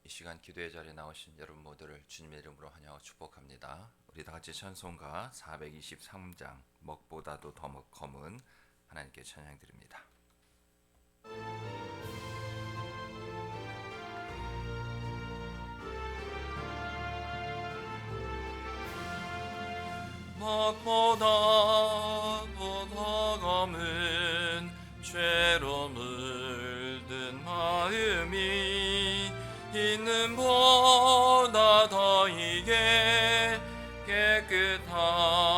이 시간 기도의 자리에 나오신 여러분 모두를 주님의 이름으로 환영하고 축복합니다. 우리 다 같이 찬송가 423장 먹보다도 더 검은 하나님께 찬양 드립니다. 먹보다도 더 검은 죄로 물든 마음이 있는 보다 더 이게 깨끗하게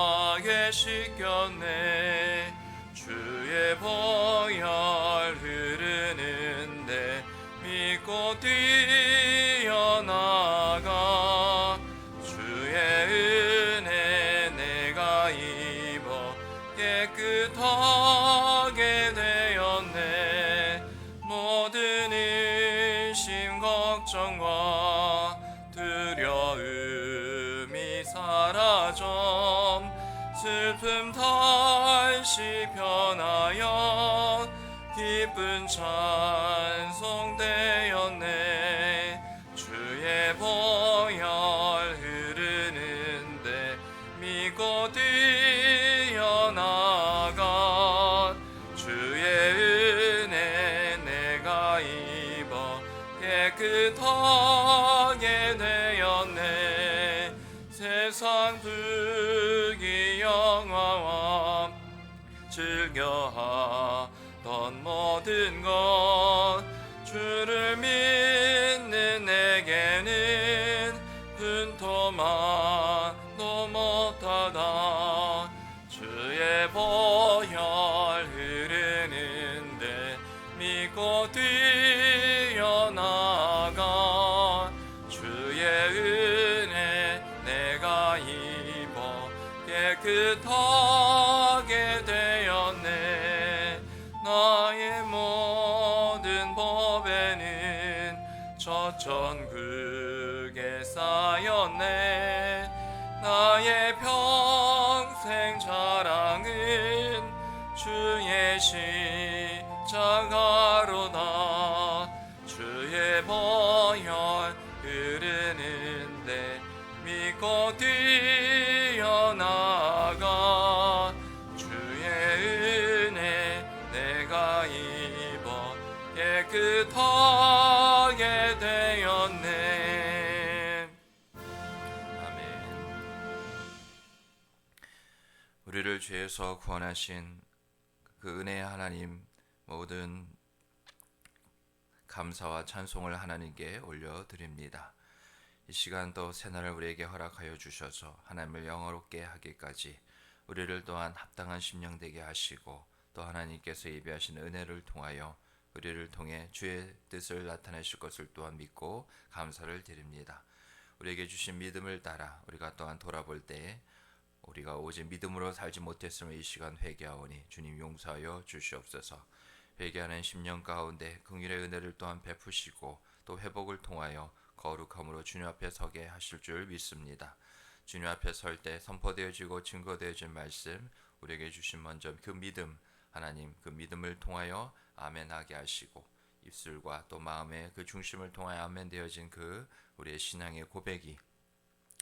씻겼네. 주의 보혈 흐르는데 믿고 뛰어나가 주의 은혜 내가 입어 깨끗하게 되었네. 모든 의심 걱정과 두려움이 사라져 슬픔 다시 변하여 기쁜 찬송 되었네. 주의 보혈 흐르는데 믿고 뛰어나가 주의 은혜 내가 입어 깨끗하게 되었네. 세상 불기 영화와 즐겨하던 모든 것 주를 믿는 내게는 분토만도 못하다. 주의 보혈 흐르는데 믿고 뛰어나가 주의 은혜 내가 입어 깨끗하게 되었네. 나의 모든 법에는 저 천국에 쌓였네. 나의 평생 자랑은 주의 십자가로다. 주의 보혈 흐르는데 믿고 뛰어나가 주의 은혜 내가 입어 깨끗하게 되었네. 아멘. 우리를 죄에서 구원하신 그 은혜의 하나님, 모든 감사와 찬송을 하나님께 올려드립니다. 이 시간도 새날을 우리에게 허락하여 주셔서 하나님을 영화롭게 하기까지 우리를 또한 합당한 심령 되게 하시고, 또 하나님께서 예비하신 은혜를 통하여 우리를 통해 주의 뜻을 나타내실 것을 또한 믿고 감사를 드립니다. 우리에게 주신 믿음을 따라 우리가 또한 돌아볼 때에 우리가 오직 믿음으로 살지 못했으면 이 시간 회개하오니 주님 용서하여 주시옵소서. 회개하는 심령 가운데 긍휼의 은혜를 또한 베푸시고 또 회복을 통하여 거룩함으로 주님 앞에 서게 하실 줄 믿습니다. 주님 앞에 설 때 선포되어지고 증거되어진 말씀 우리에게 주신 먼저 그 믿음, 하나님 그 믿음을 통하여 아멘하게 하시고, 입술과 또 마음의 그 중심을 통하여 아멘 되어진 그 우리의 신앙의 고백이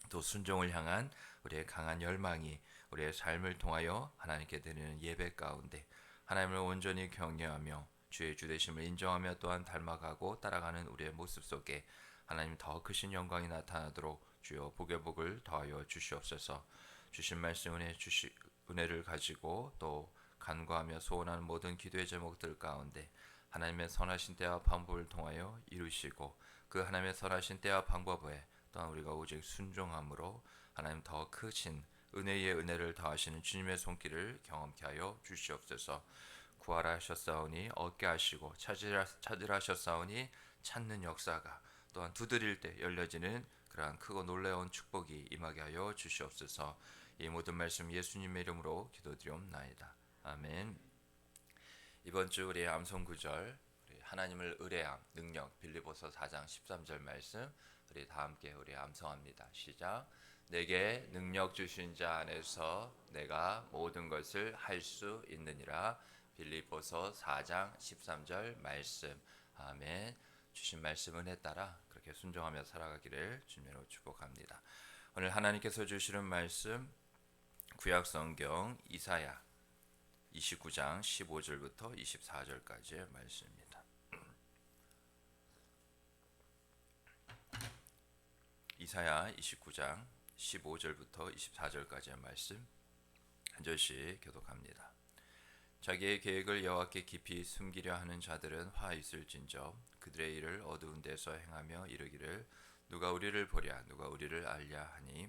또 순종을 향한 우리의 강한 열망이 우리의 삶을 통하여 하나님께 드리는 예배 가운데 하나님을 온전히 경외하며 주의 주되심을 인정하며 또한 닮아가고 따라가는 우리의 모습 속에 하나님 더 크신 영광이 나타나도록 주여 복의 복을 더하여 주시옵소서. 주신 말씀 은혜를 가지고 또 간구하며 소원하는 모든 기도의 제목들 가운데 하나님의 선하신 때와 방법을 통하여 이루시고, 그 하나님의 선하신 때와 방법에 또한 우리가 오직 순종함으로 하나님 더 크신 은혜의 은혜를 더하시는 주님의 손길을 경험케 하여 주시옵소서. 구하라 하셨사오니 얻게 하시고 찾으라 하셨사오니 찾는 역사가 또한 두드릴 때 열려지는 그러한 크고 놀라운 축복이 임하게 하여 주시옵소서. 이 모든 말씀 예수님의 이름으로 기도드리옵나이다. 아멘. 이번 주 우리의 암송 구절, 하나님을 의뢰함 능력, 빌립보서 4장 13절 말씀 우리 다 함께 우리 암송합니다. 시작. 내게 능력 주신 자 안에서 내가 모든 것을 할 수 있느니라. 빌립보서 4장 13절 말씀. 아멘. 주신 말씀 은혜 따라 그렇게 이렇게 순종하며 살아가기를 주님으로 축복합니다. 오늘 하나님께서 주시는 말씀 구약 성경 이사야 29장 15절부터 24절까지의 말씀입니다. 이사야 29장 15절부터 24절까지의 말씀 한 절씩 교독합니다. 자기의 계획을 여호와께 깊이 숨기려 하는 자들은 화 있을진저 그들의 일을 어두운 데서 행하며 이르기를 누가 우리를 보랴 누가 우리를 알랴 하니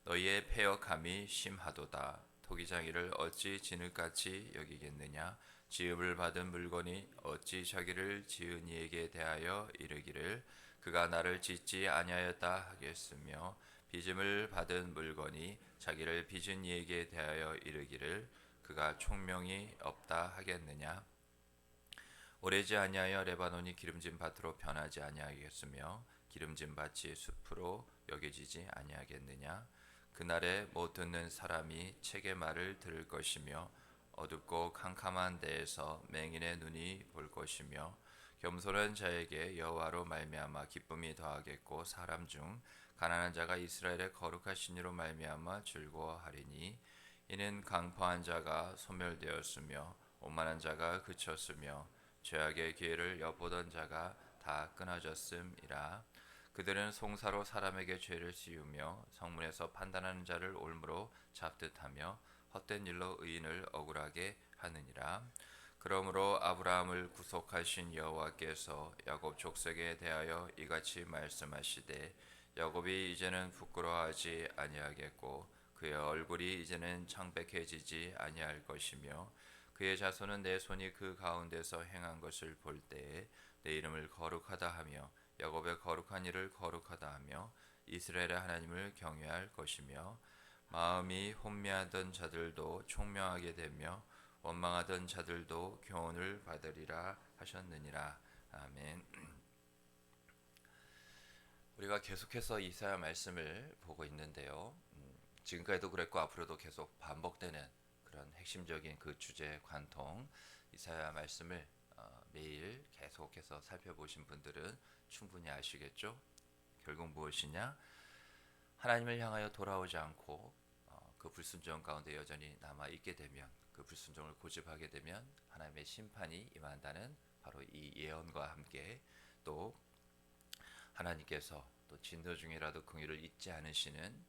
너희의 패역함이 심하도다. 토기장이를 어찌 진흙같이 여기겠느냐 지음을 받은 물건이 어찌 자기를 지은 이에게 대하여 이르기를 그가 나를 짓지 아니하였다 하겠으며 빚음을 받은 물건이 자기를 빚은 이에게 대하여 이르기를 그가 총명이 없다 하겠느냐 오래지 아니하여 레바논이 기름진 밭으로 변하지 아니하겠으며 기름진 밭이 숲으로 여겨지지 아니하겠느냐 그날에 못 듣는 사람이 책의 말을 들을 것이며 어둡고 캄캄한 데에서 맹인의 눈이 볼 것이며 겸손한 자에게 여호와로 말미암아 기쁨이 더하겠고 사람 중 가난한 자가 이스라엘의 거룩하신 이로 말미암아 즐거워하리니 이는 강포한 자가 소멸되었으며 오만한 자가 그쳤으며 죄악의 기회를 엿보던 자가 다 끊어졌음이라. 그들은 송사로 사람에게 죄를 씌우며 성문에서 판단하는 자를 올무로 잡듯하며 헛된 일로 의인을 억울하게 하느니라. 그러므로 아브라함을 구속하신 여호와께서 야곱 족속에 대하여 이같이 말씀하시되 야곱이 이제는 부끄러워하지 아니하겠고 그의 얼굴이 이제는 창백해지지 아니할 것이며 그의 자손은 내 손이 그 가운데서 행한 것을 볼 때에 내 이름을 거룩하다 하며 야곱의 거룩한 일을 거룩하다 하며 이스라엘의 하나님을 경외할 것이며 마음이 혼미하던 자들도 총명하게 되며 원망하던 자들도 교훈을 받으리라 하셨느니라. 아멘. 우리가 계속해서 이사야 말씀을 보고 있는데요. 지금까지도 그랬고 앞으로도 계속 반복되는 그런 핵심적인 그 주제 관통 이사야 말씀을 매일 계속해서 살펴보신 분들은 충분히 아시겠죠? 결국 무엇이냐? 하나님을 향하여 돌아오지 않고 그 불순종 가운데 여전히 남아 있게 되면 그 불순종을 고집하게 되면 하나님의 심판이 임한다는 바로 이 예언과 함께 또 하나님께서 또 진노 중이라도 긍휼을 잊지 않으시는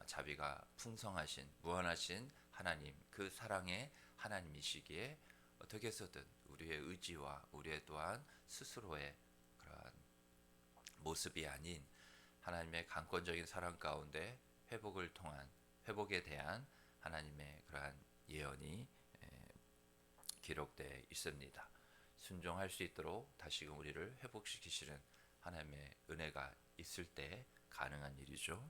자비가 풍성하신 무한하신 하나님 그 사랑의 하나님이시기에 어떻게 해서든 우리의 의지와 우리의 또한 스스로의 그러한 모습이 아닌 하나님의 강권적인 사랑 가운데 회복을 통한 회복에 대한 하나님의 그러한 예언이 기록되어 있습니다. 순종할 수 있도록 다시금 우리를 회복시키시는 하나님의 은혜가 있을 때 가능한 일이죠.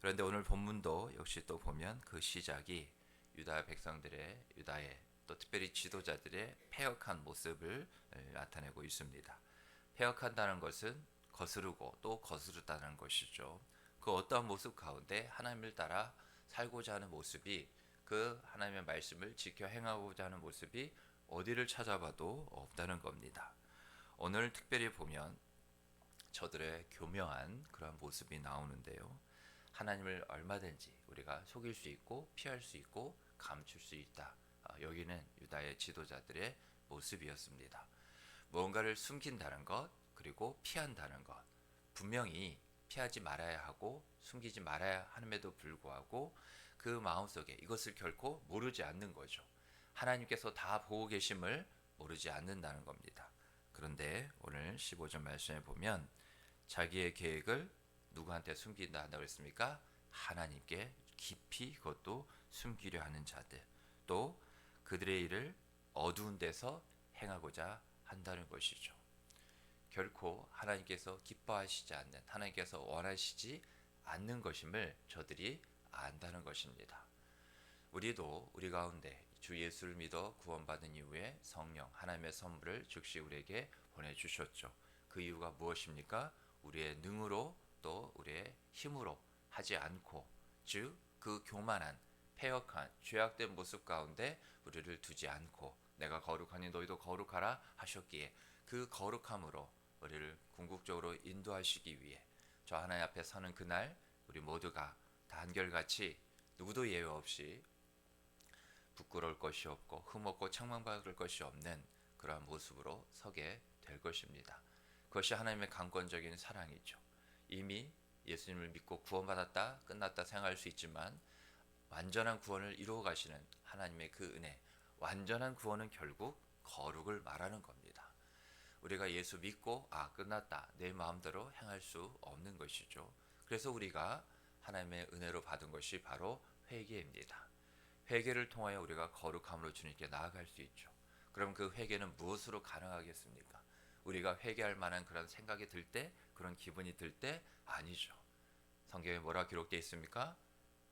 그런데 오늘 본문도 역시 또 보면 그 시작이 유다 백성들의 유다의 또 특별히 지도자들의 패역한 모습을 나타내고 있습니다. 패역한다는 것은 거스르고 또 거스르다는 것이죠. 그 어떠한 모습 가운데 하나님을 따라 살고자 하는 모습이 그 하나님의 말씀을 지켜 행하고자 하는 모습이 어디를 찾아봐도 없다는 겁니다. 오늘 특별히 보면 저들의 교묘한 그런 모습이 나오는데요. 하나님을 얼마든지 우리가 속일 수 있고 피할 수 있고 감출 수 있다. 여기는 유다의 지도자들의 모습이었습니다. 무언가를 숨긴다는 것 그리고 피한다는 것 분명히 피하지 말아야 하고 숨기지 말아야 함에도 불구하고 그 마음속에 이것을 결코 모르지 않는 거죠. 하나님께서 다 보고 계심을 모르지 않는다는 겁니다. 그런데 오늘 15절 말씀에 보면 자기의 계획을 누구한테 숨긴다 한다고 했습니까? 하나님께 깊이 그것도 숨기려 하는 자들 또 그들의 일을 어두운 데서 행하고자 한다는 것이죠. 결코 하나님께서 기뻐하시지 않는 하나님께서 원하시지 않는 것임을 저들이 안다는 것입니다. 우리도 우리 가운데 주 예수를 믿어 구원받은 이후에 성령 하나님의 선물을 즉시 우리에게 보내주셨죠. 그 이유가 무엇입니까? 우리의 능으로 또 우리의 힘으로 하지 않고 즉 그 교만한 패역한 죄악된 모습 가운데 우리를 두지 않고 내가 거룩하니 너희도 거룩하라 하셨기에 그 거룩함으로 우리를 궁극적으로 인도하시기 위해 저 하나님 앞에 서는 그날 우리 모두가 다 한결같이 누구도 예외 없이 부끄러울 것이 없고 흠없고 책망받을 것이 없는 그러한 모습으로 서게 될 것입니다. 그것이 하나님의 강권적인 사랑이죠. 이미 예수님을 믿고 구원받았다 끝났다 생각할 수 있지만 완전한 구원을 이루어 가시는 하나님의 그 은혜, 완전한 구원은 결국 거룩을 말하는 겁니다. 우리가 예수 믿고 끝났다 내 마음대로 행할 수 없는 것이죠. 그래서 우리가 하나님의 은혜로 받은 것이 바로 회개입니다. 회개를 통하여 우리가 거룩함으로 주님께 나아갈 수 있죠. 그럼 그 회개는 무엇으로 가능하겠습니까? 우리가 회개할 만한 그런 생각이 들 때, 그런 기분이 들 때 아니죠. 성경에 뭐라 기록되어 있습니까?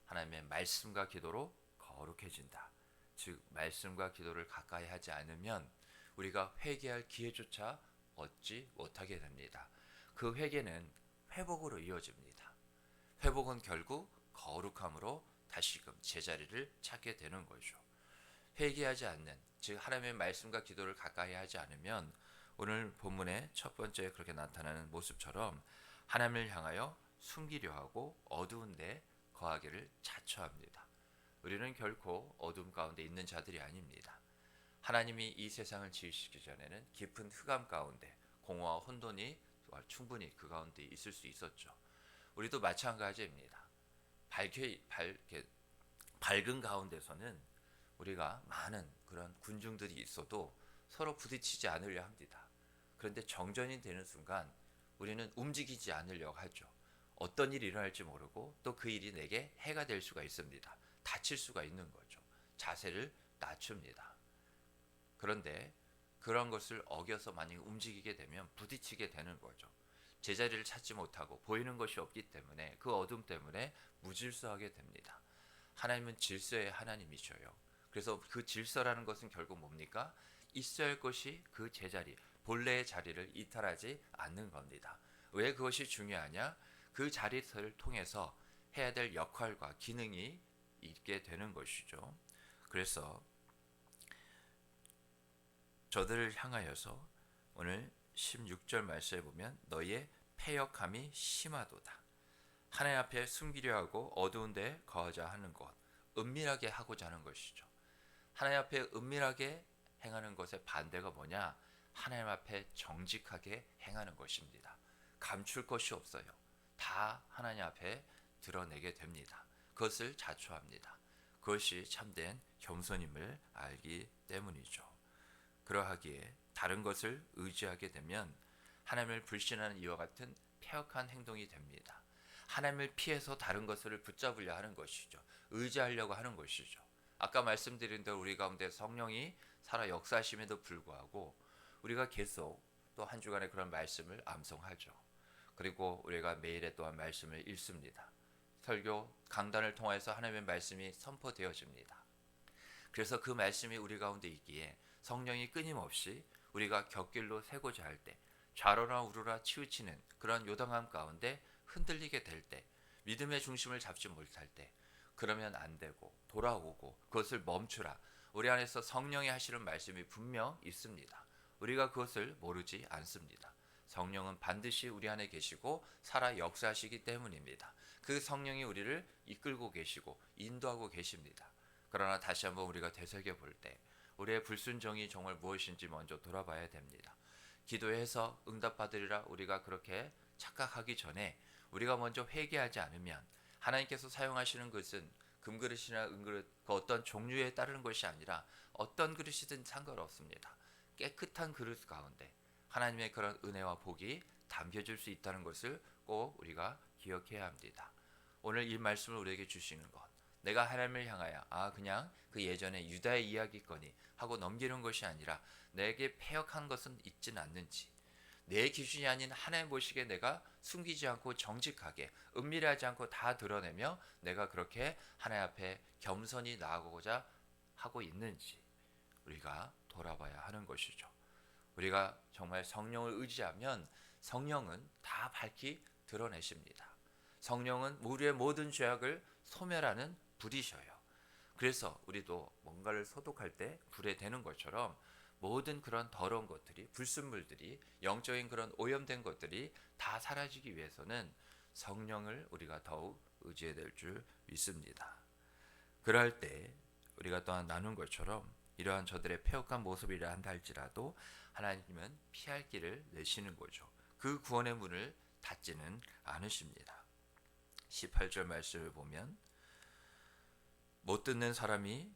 하나님의 말씀과 기도로 거룩해진다. 즉 말씀과 기도를 가까이 하지 않으면 우리가 회개할 기회조차 얻지 못하게 됩니다. 그 회개는 회복으로 이어집니다. 회복은 결국 거룩함으로 다시금 제자리를 찾게 되는 거죠. 회개하지 않는, 즉 하나님의 말씀과 기도를 가까이 하지 않으면 오늘 본문의 첫 번째 그렇게 나타나는 모습처럼 하나님을 향하여 숨기려 하고 어두운 데 거하기를 자처합니다. 우리는 결코 어둠 가운데 있는 자들이 아닙니다. 하나님이 이 세상을 지으시기 전에는 깊은 흑암 가운데 공허와 혼돈이 충분히 그 가운데 있을 수 있었죠. 우리도 마찬가지입니다. 밝은 가운데서는 우리가 많은 그런 군중들이 있어도 서로 부딪히지 않으려 합니다. 그런데 정전이 되는 순간 우리는 움직이지 않으려고 하죠. 어떤 일이 일어날지 모르고 또 그 일이 내게 해가 될 수가 있습니다. 다칠 수가 있는 거죠. 자세를 낮춥니다. 그런데 그런 것을 어겨서 만약 움직이게 되면 부딪히게 되는 거죠. 제자리를 찾지 못하고 보이는 것이 없기 때문에 그 어둠 때문에 무질서하게 됩니다. 하나님은 질서의 하나님이셔요. 그래서 그 질서라는 것은 결국 뭡니까? 있어야 할 것이 그 제자리, 본래의 자리를 이탈하지 않는 겁니다. 왜 그것이 중요하냐? 그 자리를 통해서 해야 될 역할과 기능이 있게 되는 것이죠. 그래서 저들을 향하여서 오늘 16절 말씀에 보면 너희의 패역함이 심하도다. 하나님 앞에 숨기려 하고 어두운 데 거하자 하는 것, 은밀하게 하고자 하는 것이죠. 하나님 앞에 은밀하게 행하는 것의 반대가 뭐냐? 하나님 앞에 정직하게 행하는 것입니다. 감출 것이 없어요. 다 하나님 앞에 드러내게 됩니다. 그것을 자초합니다. 그것이 참된 겸손임을 알기 때문이죠. 그러하기에 다른 것을 의지하게 되면 하나님을 불신하는 이와 같은 패역한 행동이 됩니다. 하나님을 피해서 다른 것을 붙잡으려 하는 것이죠. 의지하려고 하는 것이죠. 아까 말씀드린 대로 우리 가운데 성령이 살아 역사하심에도 불구하고 우리가 계속 또 한 주간의 그런 말씀을 암송하죠. 그리고 우리가 매일에 또한 말씀을 읽습니다. 설교, 강단을 통해서 하나님의 말씀이 선포되어집니다. 그래서 그 말씀이 우리 가운데 있기에 성령이 끊임없이 우리가 곁길로 새고자 할 때, 좌로나 우로나 치우치는 그런 요동함 가운데 흔들리게 될 때, 믿음의 중심을 잡지 못할 때, 그러면 안 되고 돌아오고 그것을 멈추라. 우리 안에서 성령이 하시는 말씀이 분명 있습니다. 우리가 그것을 모르지 않습니다. 성령은 반드시 우리 안에 계시고 살아 역사하시기 때문입니다. 그 성령이 우리를 이끌고 계시고 인도하고 계십니다. 그러나 다시 한번 우리가 되새겨 볼 때 우리의 불순종이 정말 무엇인지 먼저 돌아봐야 됩니다. 기도해서 응답받으리라 우리가 그렇게 착각하기 전에 우리가 먼저 회개하지 않으면 하나님께서 사용하시는 것은 금그릇이나 은그릇 그 어떤 종류에 따르는 것이 아니라 어떤 그릇이든 상관없습니다. 깨끗한 그릇 가운데 하나님의 그런 은혜와 복이 담겨질 수 있다는 것을 꼭 우리가 기억해야 합니다. 오늘 이 말씀을 우리에게 주시는 것, 내가 하나님을 향하여 그냥 그 예전에 유다의 이야기거니 하고 넘기는 것이 아니라 내게 패역한 것은 있지는 않는지, 내 기준이 아닌 하나님 보시기에 내가 숨기지 않고 정직하게 은밀하지 않고 다 드러내며 내가 그렇게 하나님 앞에 겸손히 나아가고자 하고 있는지 우리가 돌아봐야 하는 것이죠. 우리가 정말 성령을 의지하면 성령은 다 밝히 드러내십니다. 성령은 우리의 모든 죄악을 소멸하는 불이셔요. 그래서 우리도 뭔가를 소독할 때 불에 대는 것처럼 모든 그런 더러운 것들이, 불순물들이, 영적인 그런 오염된 것들이 다 사라지기 위해서는 성령을 우리가 더욱 의지해야 될 줄 믿습니다. 그럴 때 우리가 또한 나눈 것처럼 이러한 저들의 패역한 모습이라 한다 할지라도 하나님은 피할 길을 내시는 거죠. 그 구원의 문을 닫지는 않으십니다. 18절 말씀을 보면 못 듣는 사람이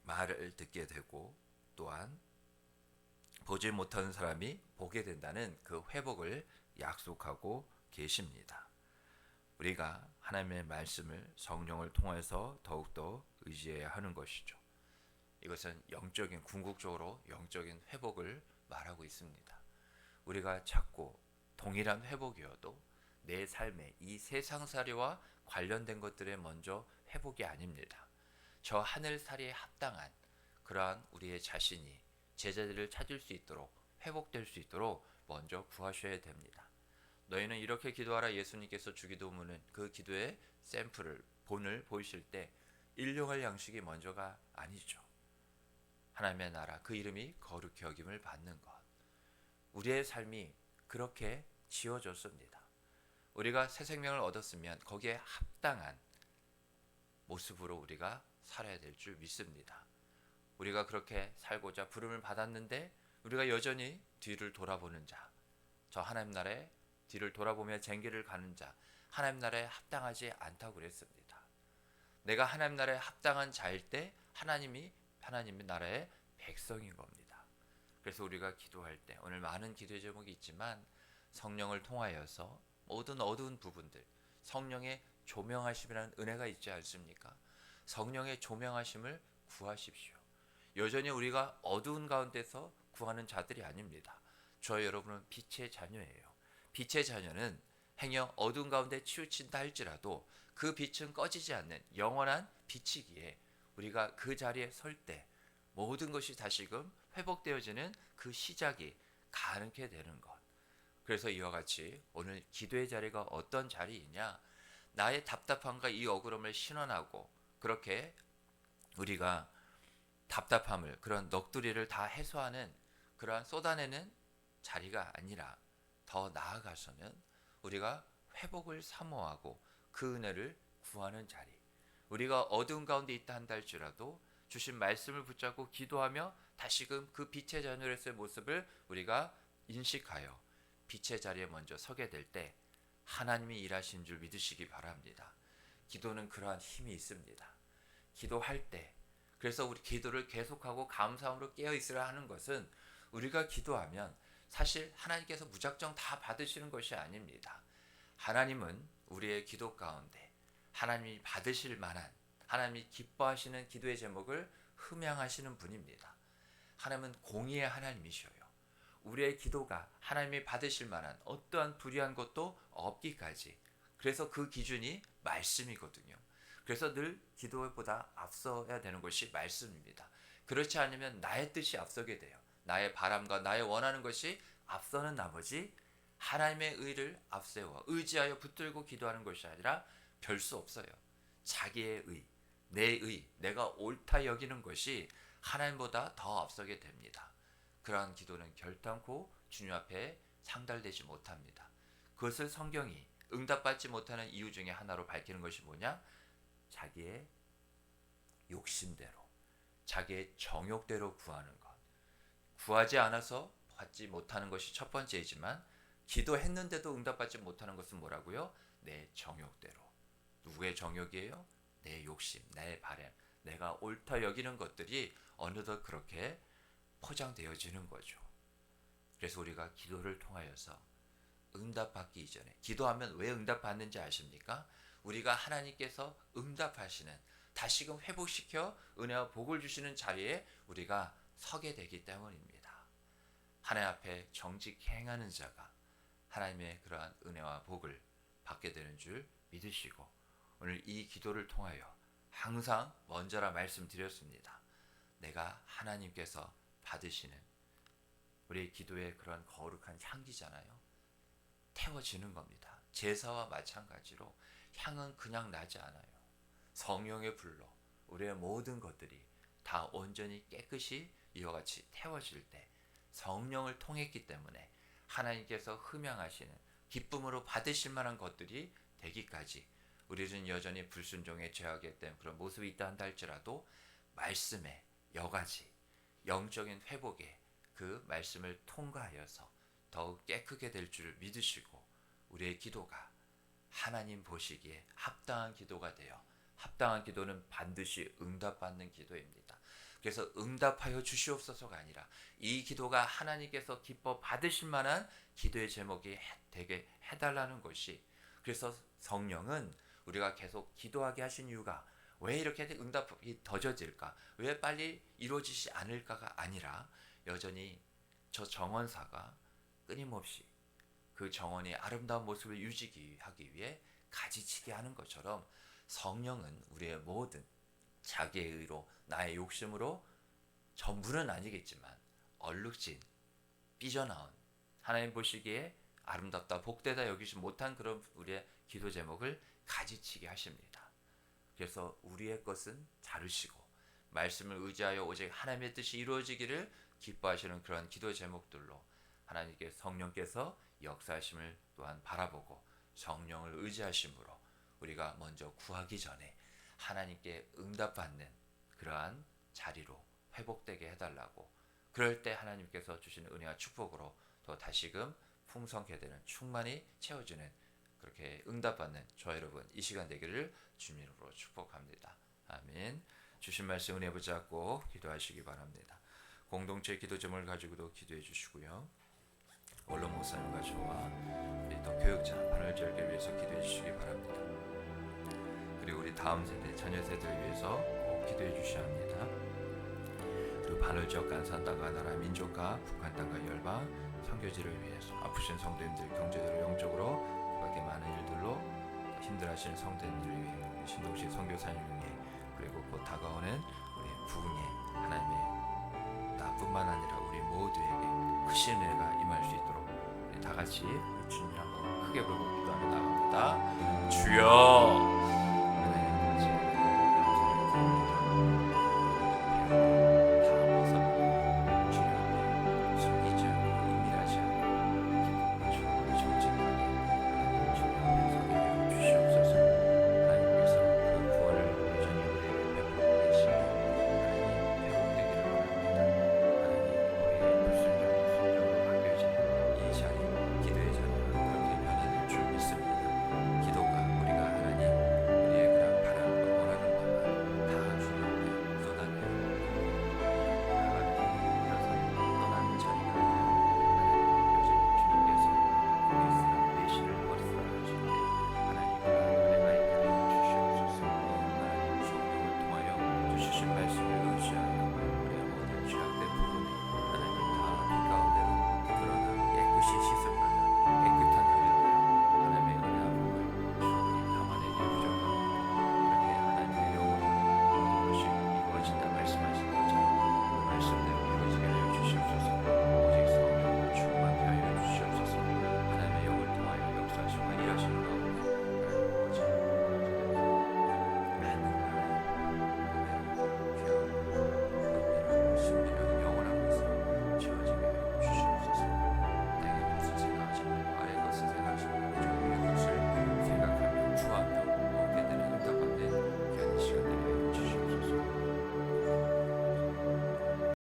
말을 듣게 되고 또한 보지 못하는 사람이 보게 된다는 그 회복을 약속하고 계십니다. 우리가 하나님의 말씀을 성령을 통해서 더욱더 의지해야 하는 것이죠. 이것은 영적인, 궁극적으로 영적인 회복을 말하고 있습니다. 우리가 자꾸 동일한 회복이어도 내 삶의 이 세상살이와 관련된 것들에 먼저 회복이 아닙니다. 저 하늘살이에 합당한 그러한 우리의 자신이 제자들을 찾을 수 있도록, 회복될 수 있도록 먼저 구하셔야 됩니다. 너희는 이렇게 기도하라 예수님께서 주기도문은 그 기도의 샘플을, 본을 보이실 때 일용할 양식이 먼저가 아니죠. 하나님의 나라, 그 이름이 거룩히 여김을 받는 것. 우리의 삶이 그렇게 지어졌습니다. 우리가 새 생명을 얻었으면 거기에 합당한 모습으로 우리가 살아야 될 줄 믿습니다. 우리가 그렇게 살고자 부름을 받았는데 우리가 여전히 뒤를 돌아보는 자, 저 하나님 나라에 뒤를 돌아보며 쟁기를 가는 자, 하나님 나라에 합당하지 않다고 그랬습니다. 내가 하나님 나라에 합당한 자일 때 하나님의 나라의 백성인 겁니다. 그래서 우리가 기도할 때 오늘 많은 기도의 제목이 있지만 성령을 통하여서 모든 어두운 부분들, 성령의 조명하심이라는 은혜가 있지 않습니까? 성령의 조명하심을 구하십시오. 여전히 우리가 어두운 가운데서 구하는 자들이 아닙니다. 저 여러분은 빛의 자녀예요. 빛의 자녀는 행여 어두운 가운데 치우친다 할지라도 그 빛은 꺼지지 않는 영원한 빛이기에 우리가 그 자리에 설 때 모든 것이 다시금 회복되어지는 그 시작이 가능케 되는 것. 그래서 이와 같이 오늘 기도의 자리가 어떤 자리이냐, 나의 답답함과 이 억울함을 신원하고 그렇게 우리가 답답함을, 그런 넋두리를 다 해소하는 그러한 쏟아내는 자리가 아니라 더 나아가서는 우리가 회복을 사모하고 그 은혜를 구하는 자리, 우리가 어두운 가운데 있다 한다 할지라도 주신 말씀을 붙잡고 기도하며 다시금 그 빛의 자녀로서의 모습을 우리가 인식하여 빛의 자리에 먼저 서게 될 때 하나님이 일하신 줄 믿으시기 바랍니다. 기도는 그러한 힘이 있습니다. 기도할 때, 그래서 우리 기도를 계속하고 감사함으로 깨어 있으라 하는 것은 우리가 기도하면 사실 하나님께서 무작정 다 받으시는 것이 아닙니다. 하나님은 우리의 기도 가운데 하나님이 받으실 만한, 하나님이 기뻐하시는 기도의 제목을 흠양하시는 분입니다. 하나님은 공의의 하나님이셔요. 우리의 기도가 하나님이 받으실 만한 어떠한 불의한 것도 없기까지, 그래서 그 기준이 말씀이거든요. 그래서 늘 기도보다 앞서야 되는 것이 말씀입니다. 그렇지 않으면 나의 뜻이 앞서게 돼요. 나의 바람과 나의 원하는 것이 앞서는 나머지 하나님의 의를 앞세워 의지하여 붙들고 기도하는 것이 아니라 별 수 없어요. 자기의 의, 내 의, 내가 옳다 여기는 것이 하나님보다 더 앞서게 됩니다. 그러한 기도는 결단코 주님 앞에 상달되지 못합니다. 그것을 성경이 응답받지 못하는 이유 중에 하나로 밝히는 것이 뭐냐? 자기의 욕심대로, 자기의 정욕대로 구하는 것. 구하지 않아서 받지 못하는 것이 첫 번째이지만 기도했는데도 응답받지 못하는 것은 뭐라고요? 내 정욕대로. 누구의 정욕이에요? 내 욕심, 내 바람, 내가 옳다 여기는 것들이 어느덧 그렇게 포장되어지는 거죠. 그래서 우리가 기도를 통하여서 응답받기 이전에, 기도하면 왜 응답받는지 아십니까? 우리가 하나님께서 응답하시는, 다시금 회복시켜 은혜와 복을 주시는 자리에 우리가 서게 되기 때문입니다. 하나님 앞에 정직 행하는 자가 하나님의 그러한 은혜와 복을 받게 되는 줄 믿으시고, 오늘 이 기도를 통하여 항상 먼저라 말씀드렸습니다. 내가 하나님께서 받으시는 우리의 기도의 그런 거룩한 향기잖아요. 태워지는 겁니다. 제사와 마찬가지로 향은 그냥 나지 않아요. 성령의 불로 우리의 모든 것들이 다 온전히 깨끗이 이와 같이 태워질 때 성령을 통했기 때문에 하나님께서 흠양하시는 기쁨으로 받으실 만한 것들이 되기까지 우리는 여전히 불순종의 죄악에 대한 그런 모습이 있다 한다 할지라도 말씀의 여가지 영적인 회복에 그 말씀을 통과하여서 더욱 깨끗게 될 줄 믿으시고 우리의 기도가 하나님 보시기에 합당한 기도가 되어 합당한 기도는 반드시 응답받는 기도입니다. 그래서 응답하여 주시옵소서가 아니라 이 기도가 하나님께서 기뻐 받으실 만한 기도의 제목이 되게 해달라는 것이, 그래서 성령은 우리가 계속 기도하게 하신 이유가 왜 이렇게 응답이 더뎌질까, 왜 빨리 이루어지지 않을까가 아니라 여전히 저 정원사가 끊임없이 그 정원의 아름다운 모습을 유지하기 위해 가지치게 하는 것처럼 성령은 우리의 모든 자기의 의로 나의 욕심으로 전부는 아니겠지만 얼룩진 삐져나온 하나님 보시기에 아름답다 복되다 여기지 못한 그런 우리의 기도 제목을 가지치게 하십니다. 그래서 우리의 것은 자르시고 말씀을 의지하여 오직 하나님의 뜻이 이루어지기를 기뻐하시는 그런 기도 제목들로 하나님께 성령께서 역사하심을 또한 바라보고 성령을 의지하심으로 우리가 먼저 구하기 전에 하나님께 응답받는 그러한 자리로 회복되게 해달라고, 그럴 때 하나님께서 주시는 은혜와 축복으로 또 다시금 풍성케 되는 충만히 채워지는 그렇게 응답받는 저와 여러분 이 시간 되기를 주님으로 축복합니다. 아멘. 주신 말씀 은혜 붙잡고 기도하시기 바랍니다. 공동체 기도 제목을 가지고도 기도해 주시고요. 원로 목사님과 저와 우리 또 교육자 바늘절개를 위해서 기도해 주시기 바랍니다. 그리고 우리 다음 세대 자녀 세대를 위해서 꼭 기도해 주셔야 합니다. 그리고 바늘지역 간산 땅과 나라 민족과 북한 땅과 열방 선교지를 위해서 아프신 성도님들 경제적으로 영적으로 그 밖에 많은 일들로 힘들어하시는 성도님들을 위해 신동식 선교사님을 위해 그리고 곧 다가오는 우리 부흥의 하나님의 나뿐만 아니라 우리 모두에게 크신 은혜가 임할 수 있도록 우리 다 같이 주님 한번 크게 부르고 기도하며 나갑니다. 주여